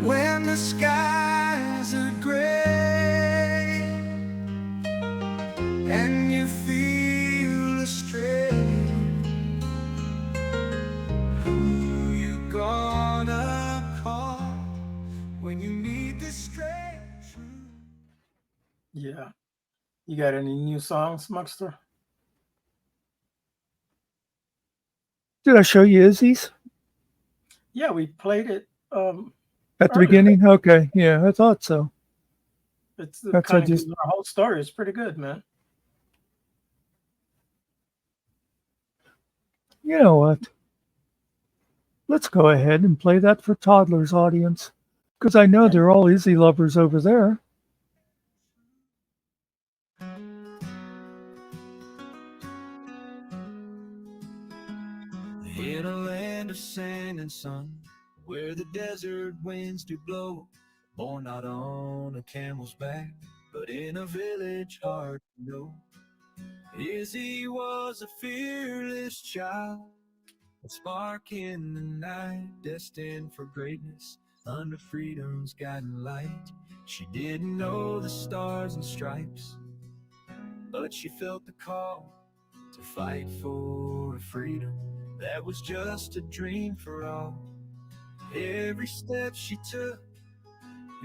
when the skies are gray and you feel astray. Who you gonna call when you need this straight truth? Yeah. You got any new songs, Muckster? Did I show you Izzy's Yeah, we played it at the earlier. beginning? Okay, yeah, I thought so. It's the That's kind of gives our whole story. It's pretty good, man. You know what? Let's go ahead and play that for Toddler's audience, because I know they're all Izzy lovers over there. In a land of sand and sun, where the desert winds do blow, born not on a camel's back, but in a village hard to know. Izzy was a fearless child, a spark in the night, destined for greatness, under freedom's guiding light. She didn't know the stars and stripes, but she felt the call to fight for a freedom that was just a dream for all. Every step she took,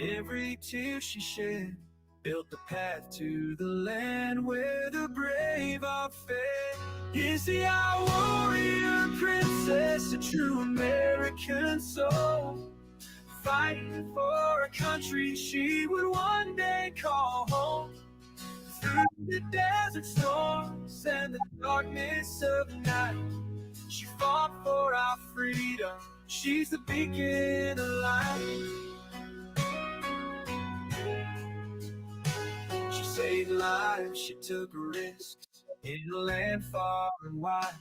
every tear she shed, built the path to the land where the brave are fed. Izzy, our warrior princess, a true American soul, fighting for a country she would one day call home. Through the desert storms and the darkness of night, she fought for our freedom. She's the beacon of light. She saved lives, she took risks in a land far and wide,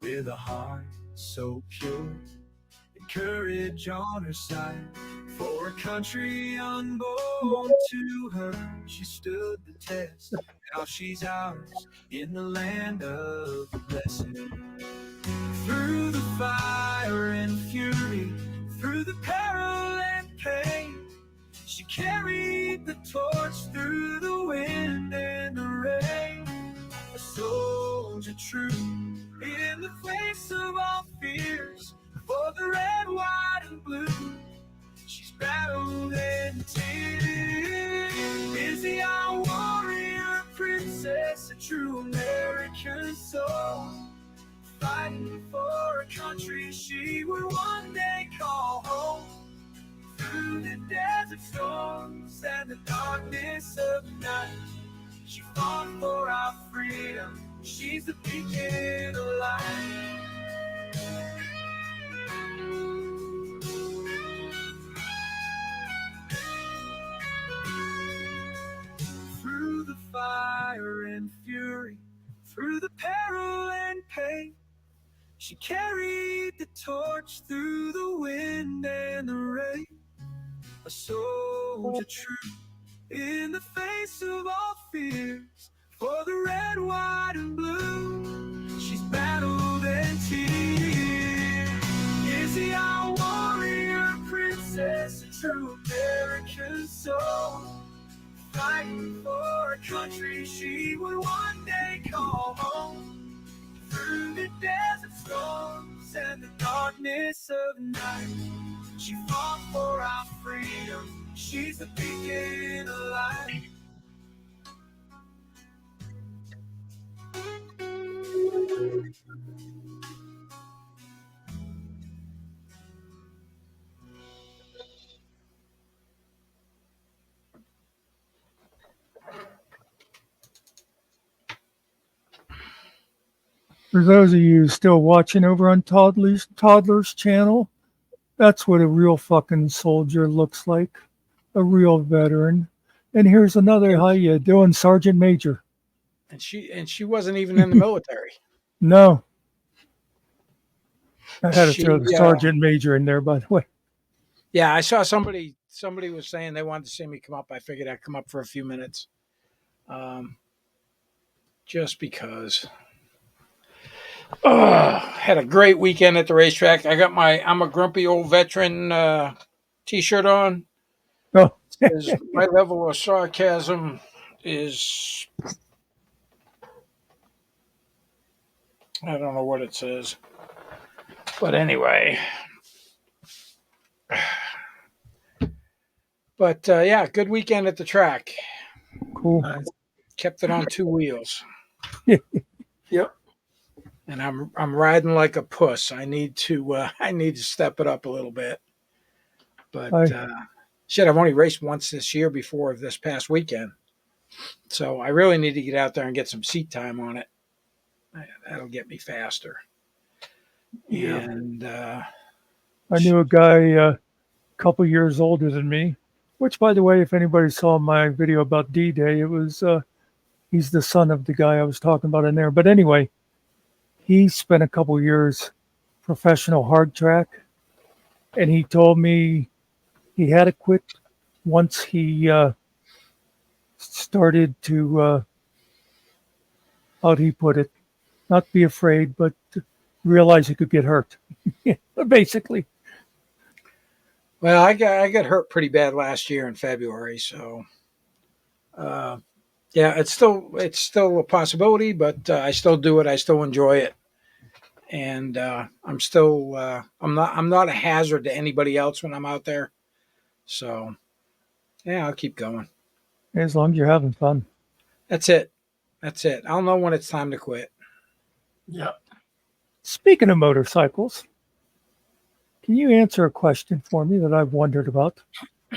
with a heart so pure and courage on her side. For a country unborn to her, she stood the test. Now she's ours in the land of the blessed. Through the fire and fury, through the peril and pain, she carried the torch through the wind and the rain. A soldier true in the face of all fears, for the red, white, and blue. She's battled in tears. Izzy, our warrior princess, a true American soul, fighting for a country she would one day call home. Through the desert storms and the darkness of night, she fought for our freedom. She's the beacon of light. Through the fire and fury, through the peril and pain, she carried the torch through the wind and the rain. A soldier true in the face of all fears, for the red, white, and blue. She's battled and tears. Izzy, our warrior princess, a true American soul, fighting for a country she would one day call home. Through the desert storms and the darkness of night, she fought for our freedom. She's the beacon of light. For those of you still watching over on Toddler's channel, that's what a real fucking soldier looks like, a real veteran. And here's another, how you doing, Sergeant Major? And she wasn't even in the military. No. I had to throw the Sergeant Major in there, by the way. Yeah, I saw somebody was saying they wanted to see me come up. I figured I'd come up for a few minutes. Just because. Had a great weekend at the racetrack. I'm a grumpy old veteran, T-shirt on. Oh, My level of sarcasm is, I don't know what it says. But anyway. But yeah, good weekend at the track. cool. Nice. Kept it on 2 wheels. Yep. And I'm riding like a puss. I need to step it up a little bit. But shit, I've only raced once this year before this past weekend. So I really need to get out there and get some seat time on it. That'll get me faster. Yeah. And I knew a guy a couple years older than me, which, by the way, if anybody saw my video about D-Day, it was he's the son of the guy I was talking about in there. But anyway, he spent a couple years professional hard track, and he told me he had to quit once he started to, how'd he put it, not be afraid, but realize he could get hurt, basically. well, I got hurt pretty bad last year in February, so yeah, it's still a possibility, but I still do it. I still enjoy it, and I'm still I'm not a hazard to anybody else when I'm out there. So yeah, I'll keep going. As long as you're having fun. That's it. That's it. I'll know when it's time to quit. Yep. Speaking of motorcycles, can you answer a question for me that I've wondered about?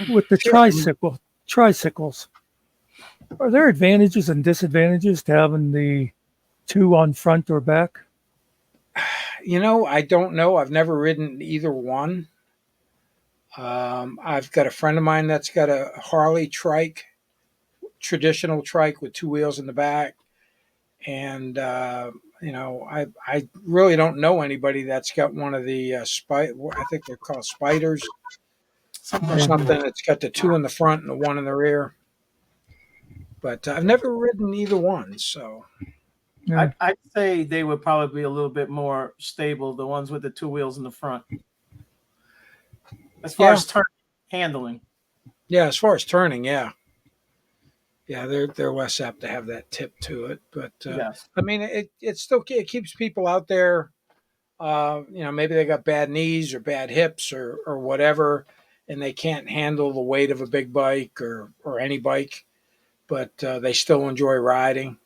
With the tricycles, are there advantages and disadvantages to having the two on front or back? I don't know. I've never ridden either one. I've got a friend of mine that's got a Harley trike, traditional trike with 2 wheels in the back, and I really don't know anybody that's got one of the I think they're called spiders or something. It's got the 2 in the front and the 1 in the rear. But I've never ridden either one, so Yeah. I'd say they would probably be a little bit more stable, the ones with the 2 wheels in the front. As far as handling. Yeah, as far as turning, yeah, they're less apt to have that tip to it. But Yes. I mean, it still keeps people out there. Maybe they got bad knees or bad hips or whatever, and they can't handle the weight of a big bike or any bike, but they still enjoy riding.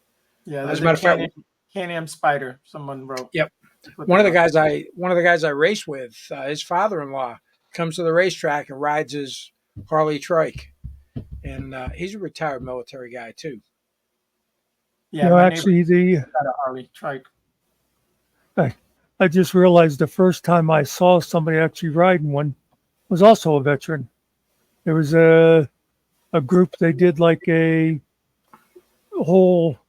Yeah, As there's a matter of fact, Can-Am Spider, someone wrote. yep. One of the guys I race with, his father-in-law comes to the racetrack and rides his Harley trike, and he's a retired military guy too. Yeah, my actually, neighbor got a Harley trike. I just realized the first time I saw somebody actually riding one was also a veteran. There was a group, they did like a whole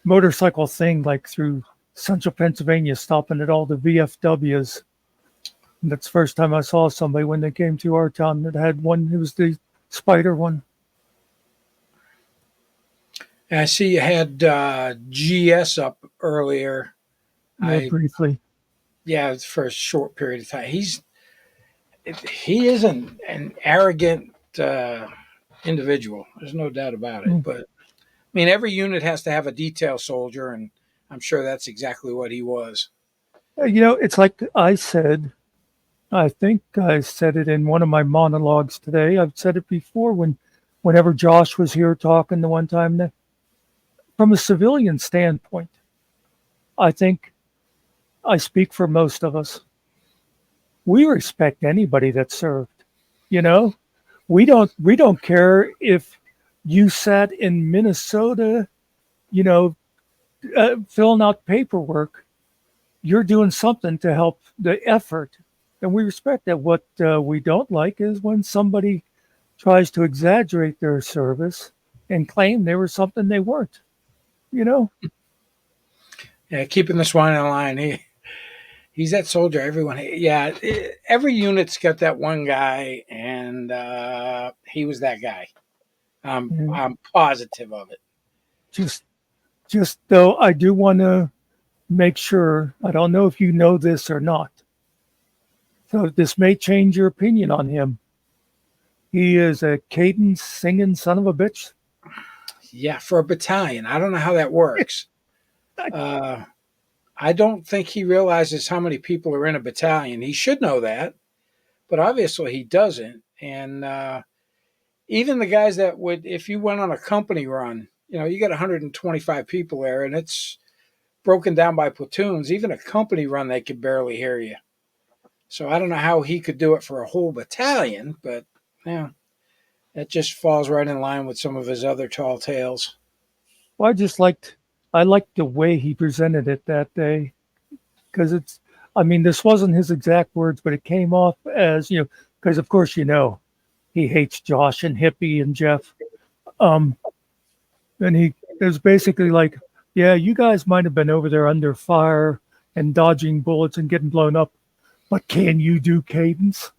motorcycle thing, like through central Pennsylvania, stopping at all the VFWs. And that's the first time I saw somebody when they came to our town that had one. It was the Spider one. And I see you had GS up earlier. Yeah, briefly. Yeah, for a short period of time. He is an arrogant individual. There's no doubt about it. But I mean, every unit has to have a detail soldier, and I'm sure that's exactly what he was. It's like I said. I think I said it in one of my monologues today. I've said it before whenever Josh was here talking the one time. That, from a civilian standpoint, I think I speak for most of us. We respect anybody that served. We don't care if you sat in Minnesota, filling out paperwork. You're doing something to help the effort. And we respect that. What we don't like is when somebody tries to exaggerate their service and claim they were something they weren't. Yeah, keeping the swine in line. He's that soldier. Everyone. Yeah, every unit's got that one guy, and he was that guy. I'm positive of it. Just though, I do want to make sure. I don't know if you know this or not. So this may change your opinion on him. He is a cadence singing son of a bitch. Yeah, for a battalion. I don't know how that works. I don't think he realizes how many people are in a battalion. He should know that, but obviously he doesn't. And even the guys that would, if you went on a company run, you got 125 people there and it's broken down by platoons. Even a company run, they could barely hear you. So I don't know how he could do it for a whole battalion, but yeah, that just falls right in line with some of his other tall tales. Well, I liked the way he presented it that day, because this wasn't his exact words, but it came off as, because of course, he hates Josh and Hippie and Jeff. And it was basically like, yeah, you guys might have been over there under fire and dodging bullets and getting blown up, but can you do cadence?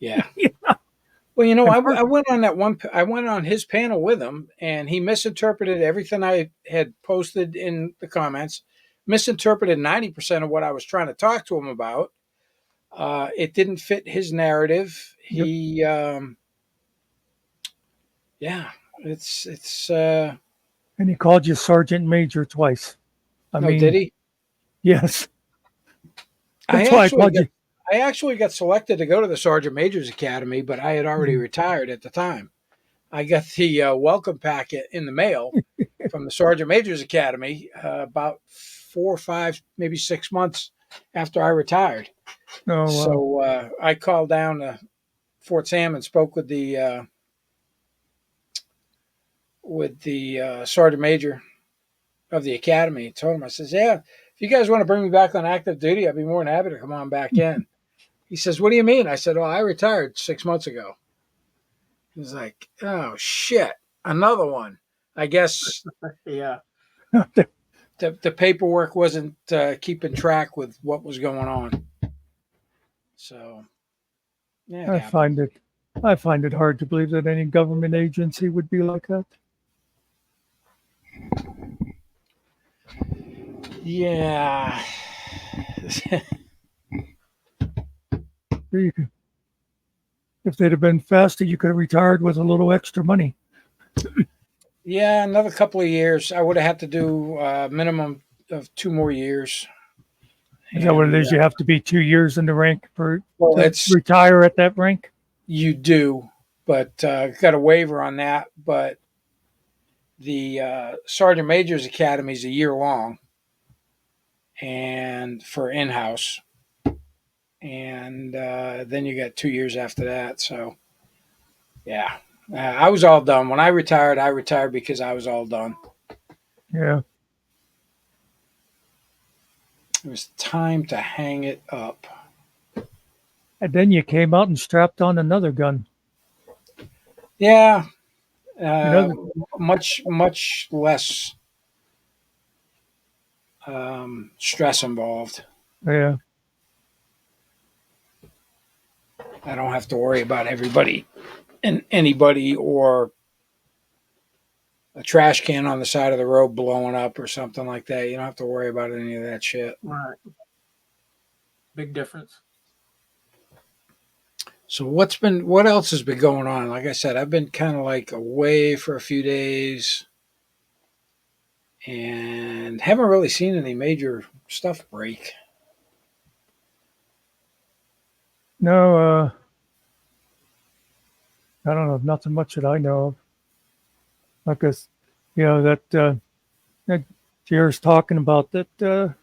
Yeah. Yeah. Well, I went on I went on his panel with him, and he misinterpreted everything I had posted in the comments, misinterpreted 90% of what I was trying to talk to him about. It didn't fit his narrative. Yep. It's And he called you Sergeant Major twice. did he? Yes. That's why I called you. I actually got selected to go to the Sergeant Major's Academy, but I had already retired at the time. I got the welcome packet in the mail from the Sergeant Major's Academy about 4 or 5, maybe 6 months after I retired. Oh, wow. So I called down to Fort Sam and spoke with the Sergeant Major of the Academy. I told him, I says, yeah, if you guys want to bring me back on active duty, I'd be more than happy to come on back in. He says, what do you mean? I said, oh, I retired 6 months ago. He's like, oh, shit, another one. I guess Yeah. the paperwork wasn't keeping track with what was going on. So, yeah. I find it hard to believe that any government agency would be like that. Yeah. If they'd have been faster, you could have retired with a little extra money. Yeah, another couple of years. I would have had to do a minimum of 2 more years. Is that what it is? You have to be 2 years in the rank to it's retire at that rank? You do, but got a waiver on that. But the Sergeant Major's Academy is a year long, and for in-house, and then you got 2 years after that. So, yeah, I was all done when I retired. I retired because I was all done. Yeah. It was time to hang it up. And then you came out and strapped on another gun. Yeah. Much less stress involved. Yeah. I don't have to worry about everybody and anybody or a trash can on the side of the road blowing up or something like that. You don't have to worry about any of that shit. Right. Big difference. So what else has been going on? Like I said, I've been kind of like away for a few days and haven't really seen any major stuff break. No, I don't know, nothing much that I know of. Because, that Jer's talking about that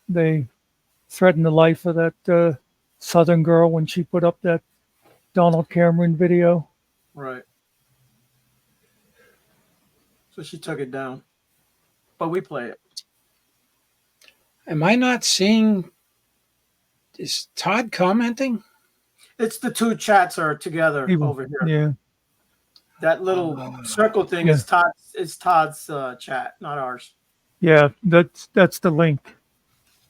they threatened the life of that Southern girl when she put up that Donald Cameron video. Right. So she took it down. But we play it. Am I not seeing? Is Todd commenting? It's the two chats are together over here. Yeah. That little circle thing is Todd's chat, not ours. Yeah, that's the link.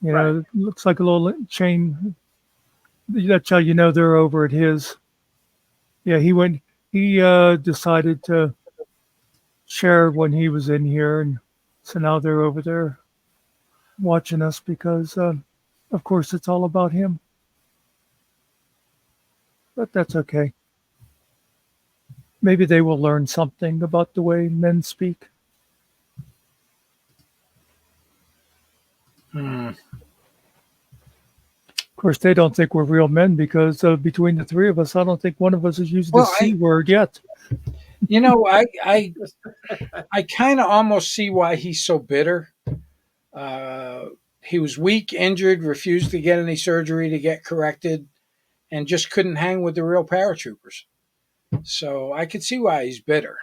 Right. It looks like a little chain. That's how you know they're over at his. Yeah, he decided to share when he was in here, and so now they're over there watching us because, of course, it's all about him. But that's okay. Maybe they will learn something about the way men speak. Hmm. Of course, they don't think we're real men because between the three of us, I don't think one of us has used the Well, C word yet. I kind of almost see why he's so bitter. Uh, he was weak, injured, refused to get any surgery to get corrected, and just couldn't hang with the real paratroopers. So I could see why he's bitter.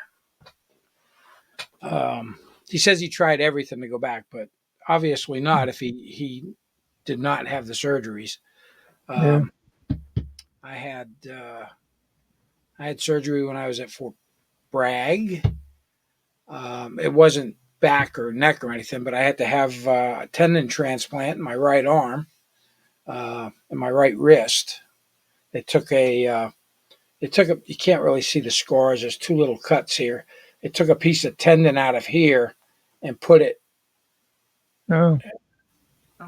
He says he tried everything to go back, but obviously not if he did not have the surgeries. Yeah. Um, I had I had surgery when I was at Fort Bragg. It wasn't back or neck or anything, but I had to have a tendon transplant in my right arm and my right wrist. They took you can't really see the scars. There's two little cuts here. They took a piece of tendon out of here and put it. Oh,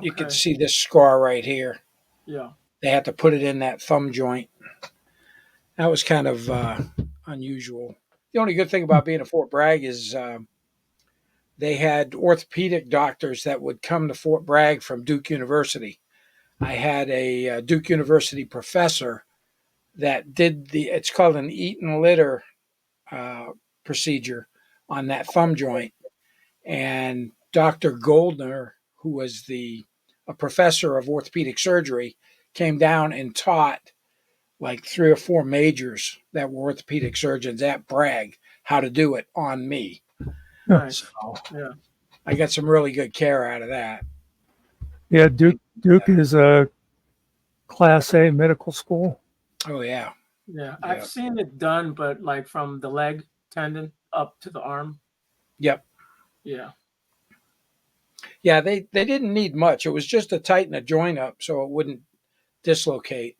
You can Okay. see this scar right here. Yeah. They had to put it in that thumb joint. That was kind of unusual. The only good thing about being at Fort Bragg is they had orthopedic doctors that would come to Fort Bragg from Duke University. I had a Duke University professor that did it's called an eat and litter uh, procedure on that thumb joint. And Dr. Goldner, who was a professor of orthopedic surgery, came down and taught like 3 or 4 majors that were orthopedic surgeons at Bragg how to do it on me. Nice. So Yeah. I got some really good care out of that. yeah. Duke is a Class A medical school. Oh yeah, Yeah. I've yeah, seen it done, but like from the leg tendon up to the arm. yep, Yeah. yeah. They didn't need much. It was just to tighten a joint up so it wouldn't dislocate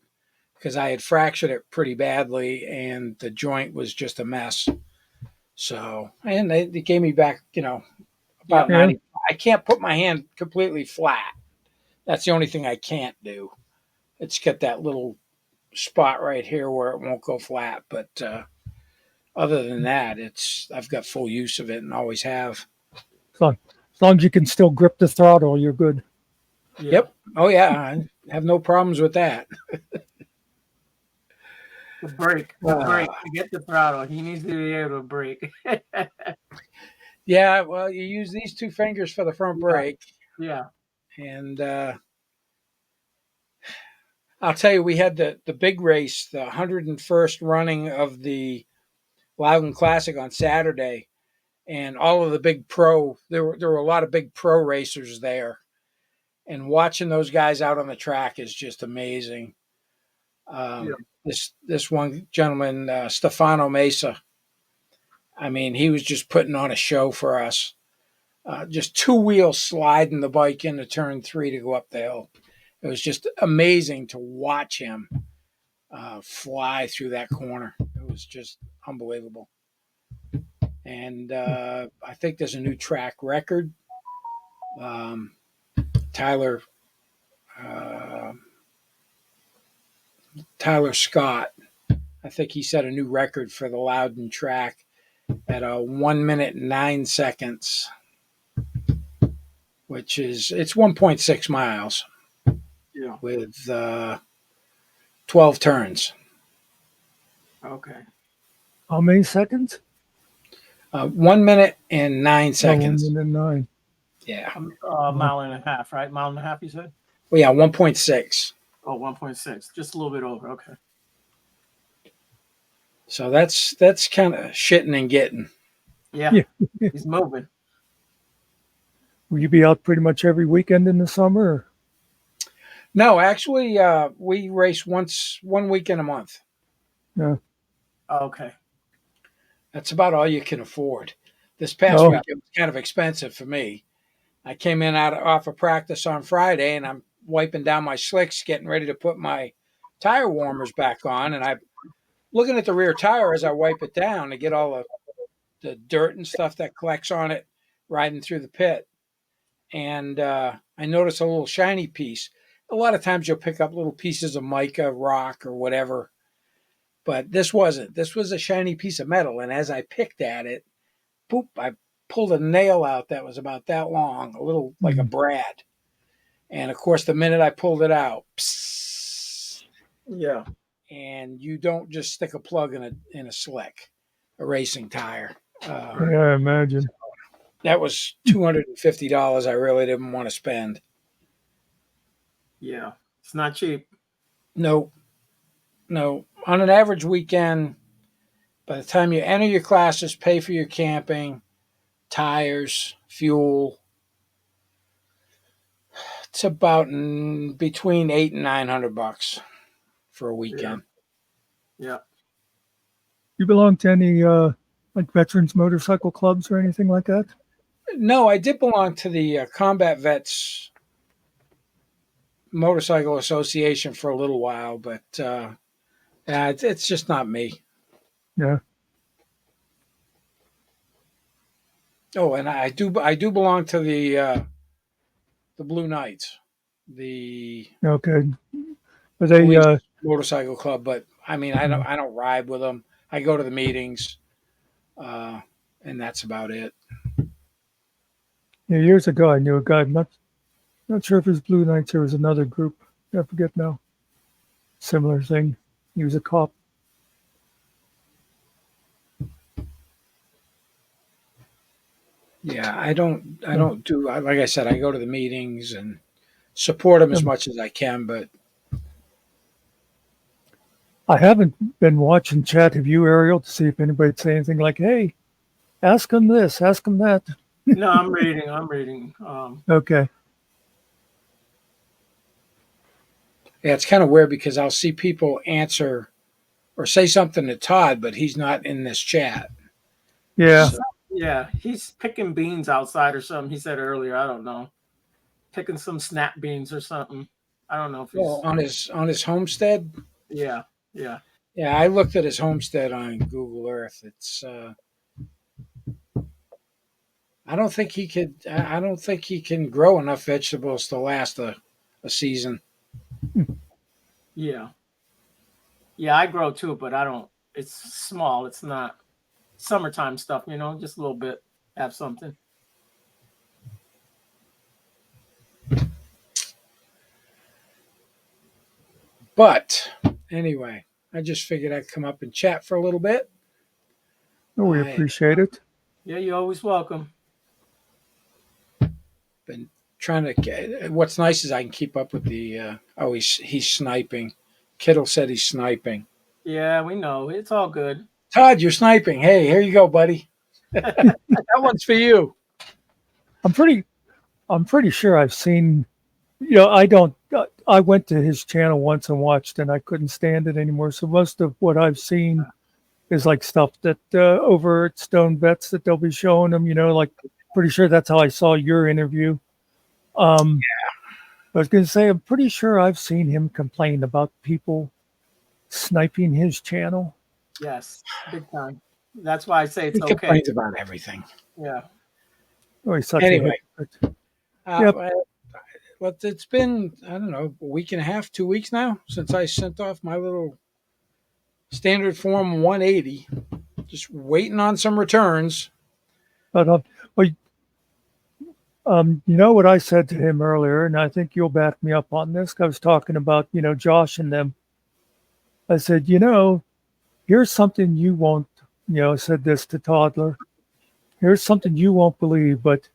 because I had fractured it pretty badly and the joint was just a mess. So and they gave me back, Yeah. about Yeah. 90. I can't put my hand completely flat. That's the only thing I can't do. It's got that little spot right here where it won't go flat, but other than that, I've got full use of it and always have. So as long as you can still grip the throttle, you're good. Yeah. Yep. Oh yeah, I have no problems with that. The brake. The brake. Uh, Forget the throttle. He needs to be able to brake. yeah. Well, you use these 2 fingers for the front Yeah. brake, Yeah. and I'll tell you, we had the big race, the 101st running of the Loudon Classic on Saturday, and all of the big pro. There were a lot of big pro racers there, and watching those guys out on the track is just amazing. Yeah. This one gentleman, Stefano Mesa. I mean, he was just putting on a show for us. Just 2 wheels sliding the bike into turn 3 to go up the hill. It was just amazing to watch him fly through that corner. It was just unbelievable. And I think there's a new track record. Um, Tyler uh, Tyler Scott, I think he set a new record for the Loudon track at 1 minute and 9 seconds, which is it's 1.6 miles Yeah. with 12 turns. Okay. How many seconds? 1 minute and 9 seconds. 1 minute 9. Yeah. Mile and a half, right? Mile and a half, you said? Well, yeah, 1.6. Oh, 1.6. Just a little bit over. Okay. So that's kind of shitting and getting. Yeah. Yeah. He's moving. Will you be out pretty much every weekend in the summer? Or? No, actually, we race one weekend a month. No. Okay. That's about all you can afford. This past Oh, week it was kind of expensive for me. I came in off of practice on Friday, and I'm wiping down my slicks, getting ready to put my tire warmers back on, and I'm looking at the rear tire as I wipe it down to get all the dirt and stuff that collects on it riding through the pit. And I notice a little shiny piece. A lot of times you'll pick up little pieces of mica, rock, or whatever. But this wasn't. This was a shiny piece of metal. And as I picked at it, poop, I pulled a nail out that was about that long, a little like a brad. And of course, the minute I pulled it out, psst, Yeah. and you don't just stick a plug in a slick, a racing tire. Yeah, I imagine. That was $250 I really didn't want to spend. Yeah. It's not cheap. No, no. On an average weekend, by the time you enter your classes, pay for your camping, tires, fuel, it's about between $800 and $900 for a weekend. Yeah. You belong to any like veterans motorcycle clubs or anything like that? No, I did belong to the Combat Vets Motorcycle Association for a little while, but it's just not me. Yeah. Oh, and I do belong to the Blue Knights, the Okay. But they police motorcycle club. But I mean, I don't ride with them. I go to the meetings, and that's about it. yeah, years ago I knew a guy. I'm not sure if it was Blue Knights or it was another group. I forget now. Similar thing. He was a cop. Yeah, I don't do like I said. I go to the meetings and support them as Yeah. much as I can, but I haven't been watching chat. Have you, Ariel, to see if anybody'd say anything like, "Hey, ask him this, ask him that." No, I'm reading. I'm reading. Okay. yeah, it's kind of weird because I'll see people answer or say something to Todd, but he's not in this chat. Yeah. So, Yeah. He's picking beans outside or something. He said earlier. I don't know. Picking some snap beans or something. I don't know if he's. well, on his homestead. Yeah. Yeah. Yeah, I looked at his homestead on Google Earth. It's I don't think he could. I don't think he can grow enough vegetables to last a season. Yeah. Yeah. I grow too, but I don't. It's small. It's not summertime stuff, just a little bit. Have something. But anyway, I just figured I'd come up and chat for a little bit. Oh, we I- appreciate it. Yeah. You're always welcome. Been trying to get. What's nice is I can keep up with the. He's sniping. Kittle said he's sniping. Yeah. We know. It's all good. Todd, you're sniping. Hey, here you go, buddy. That one's for you. I'm pretty sure I've seen. I went to his channel once and watched, and I couldn't stand it anymore. So most of what I've seen is like stuff that over at Stone Vets that they'll be showing them. Like pretty sure that's how I saw your interview. I was going to say I'm pretty sure I've seen him complain about people sniping his channel. Yes. Big time. That's why I say it's He okay. complains about everything. Yeah. Oh, he's such Anyway. a hypocrite. Yep. But it's been, I don't know, a week and a half, 2 weeks now since I sent off my little standard form 180. Just waiting on some returns. But you know what I said to him earlier, and I think you'll back me up on this. I was talking about Josh and them. I said, here's something you won't. I said this to Toddler. Here's something you won't believe, but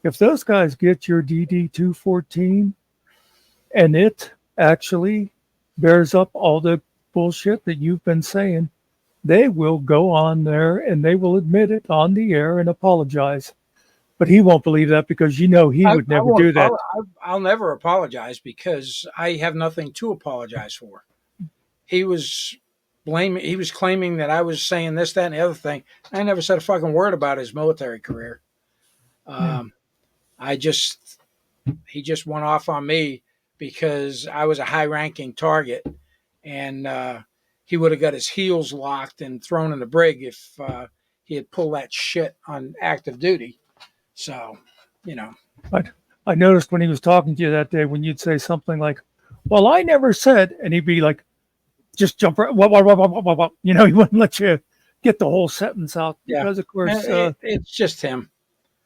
if those guys get your DD-214 and it actually bears up all the bullshit that you've been saying, they will go on there and they will admit it on the air and apologize. But he won't believe that because he would never do that. I'll never apologize because I have nothing to apologize for. He was claiming that I was saying this, that, and the other thing. I never said a fucking word about his military career. He just went off on me because I was a high-ranking target, and he would have got his heels locked and thrown in the brig if he had pulled that shit on active duty. So, I noticed when he was talking to you that day when you'd say something like, "Well, I never said," and he'd be like, just jump right. What. You know, he wouldn't let you get the whole sentence out Yeah. because, of course, It's just him.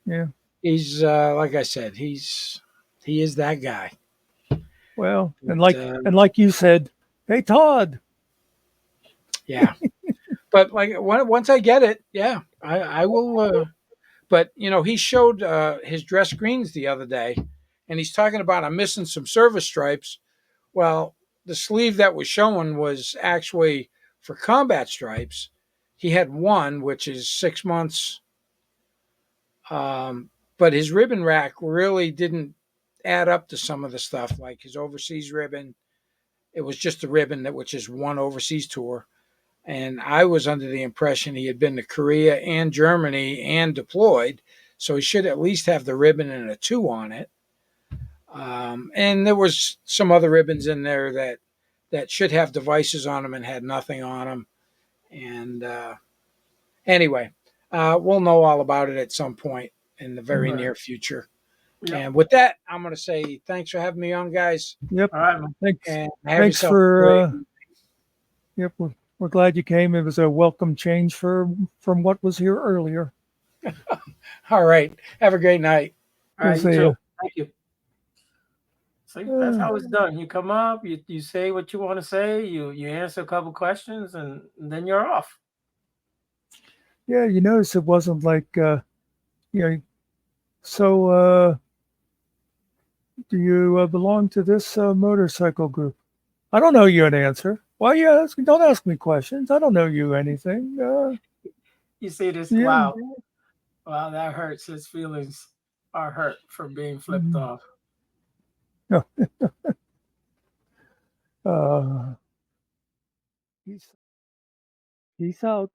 yeah. He's like I said, he is that guy. Well, and But, like you said, hey Todd. yeah. But like once I get it, yeah, I will. But you know, he showed his dress greens the other day, and he's talking about I'm missing some service stripes. Well, the sleeve that was showing was actually for combat stripes. He had one, which is 6 months, but his ribbon rack really didn't add up to some of the stuff, like his overseas ribbon. It was just a ribbon that, which is one overseas tour. And I was under the impression he had been to Korea and Germany and deployed, so he should at least have the ribbon and a 2 on it. And there was some other ribbons in there that should have devices on them and had nothing on them. And anyway, we'll know all about it at some point in the very Right. near future. Yep. And with that, I'm going to say thanks for having me on, guys. Yep. All right, man. Thanks. And have Thanks yourself for. a great. Yep. We're glad you came. It was a welcome change from what was here earlier. All right. Have a great night. All right, We'll you see too. ya. Thank you. See, that's how it's done. You come up, you say what you want to say, you answer a couple questions, and then you're off. Yeah, you notice it wasn't like, you know, so do you belong to this motorcycle group? I don't know you an answer. Why are you asking? Don't ask me questions. I don't know you anything. You see this? Yeah. Wow, that hurts. His feelings are hurt for being flipped off. Uh, peace out.